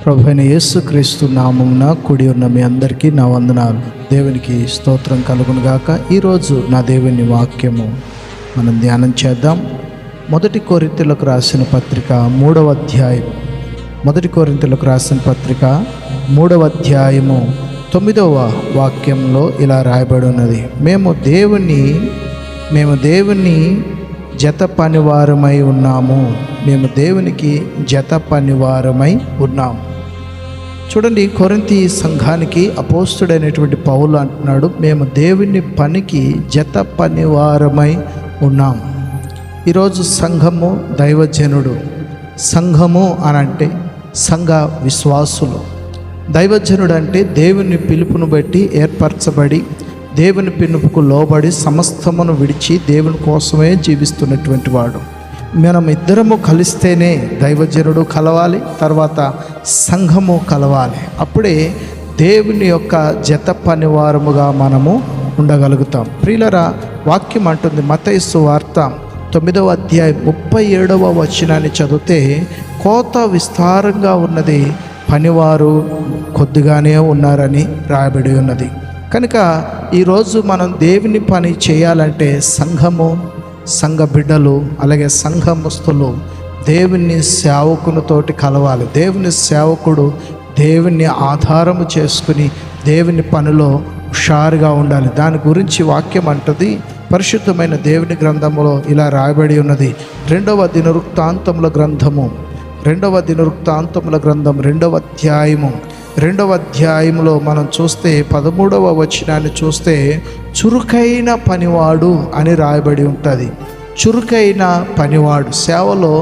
ప్రభువైన యేసుక్రీస్తు నామమున కూడి ఉన్న మీ అందరికీ నా వందనాలు. దేవునికి స్తోత్రం కలుగును గాక. ఈరోజు నా దేవుని వాక్యము మనం ధ్యానం చేద్దాం. 1 కొరింథీయులకు రాసిన పత్రిక 3వ అధ్యాయం. 1 కొరింథీయులకు రాసిన పత్రిక 3వ అధ్యాయము 9వ వాక్యంలో ఇలా రాయబడి ఉన్నది, మేము దేవుని జత పనివారమై ఉన్నాము. మేము దేవునికి జత పనివారమై ఉన్నాము. చూడండి, కొరింథీ సంఘానికి అపోస్తుడైనటువంటి పౌలు అంటున్నాడు, మేము దేవుని పనికి జత పనివారమై ఉన్నాము. ఈరోజు సంఘము దైవజనుడు, సంఘము అనంటే సంఘ విశ్వాసులు. దైవజనుడు అంటే దేవుని పిలుపును బట్టి ఏర్పరచబడి దేవుని పిలుపుకు లోబడి సమస్తమును విడిచి దేవుని కోసమే జీవిస్తున్నటువంటి వాడు. మనం ఇద్దరము కలిస్తేనే దైవజనుడు కలవాలి, తర్వాత సంఘము కలవాలి. అప్పుడే దేవుని యొక్క జత పనివారముగా మనము ఉండగలుగుతాం. ప్రియులరా, వాక్యం అంటుంది, మత్తయి సువార్త 9వ అధ్యాయం 37వ వచనాన్ని చదివితే, కోత విస్తారంగా ఉన్నది, పనివారు కొద్దిగానే ఉన్నారని రాయబడి ఉన్నది. కనుక ఈరోజు మనం దేవుని పని చేయాలంటే సంఘ బిడ్డలు అలాగే సంఘముస్తులు దేవుని సేవకునితోటి కలవాలి. దేవుని సేవకుడు దేవుని ఆధారము చేసుకుని దేవుని పనిలో హుషారుగా ఉండాలి. దాని గురించి వాక్యం అంటది, పరిశుద్ధమైన దేవుని గ్రంథములో ఇలా రాయబడి ఉన్నది. 2వ దినవృత్తాంతముల గ్రంథము 2వ అధ్యాయము 2వ అధ్యాయంలో మనం చూస్తే 13వ వచనాన్ని చూస్తే, చురుకైన పనివాడు అని రాయబడి ఉంటుంది. చురుకైన పనివాడు, సేవలో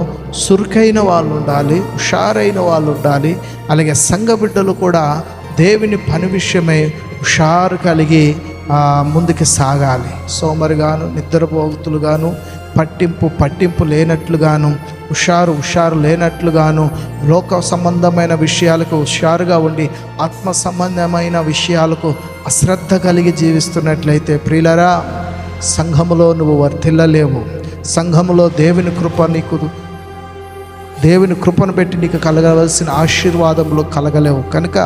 చురుకైన వాళ్ళు ఉండాలి, హుషారైన వాళ్ళు ఉండాలి. అలాగే సంఘ బిడ్డలు కూడా దేవుని పని విషయమై హుషారు కలిగి ముందుకు సాగాలి. సోమరిగాను, నిద్రపోతులుగాను, పట్టింపు లేనట్లుగాను, హుషారు లేనట్లుగాను, లోక సంబంధమైన విషయాలకు హుషారుగా ఉండి ఆత్మ సంబంధమైన విషయాలకు అశ్రద్ధ కలిగి జీవిస్తున్నట్లయితే ప్రియులరా, సంఘములో నువ్వు వర్ధిల్లలేవు. సంఘములో దేవుని కృపను పెట్టి నీకు కలగవలసిన ఆశీర్వాదములు కలగలేవు. కనుక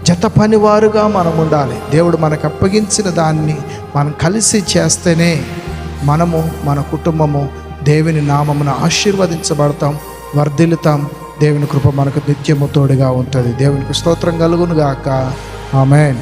జత పనివారుగా మనం ఉండాలి. దేవుడు మనకు అప్పగించిన దాన్ని మనం కలిసి చేస్తేనే మనము, మన కుటుంబము దేవుని నామమున ఆశీర్వదించబడతాం, వర్ధిల్లుతాం. దేవుని కృప మనకు నిత్యము తోడుగా ఉంటుంది. దేవునికి స్తోత్రం కలుగును గాక. ఆమేన్.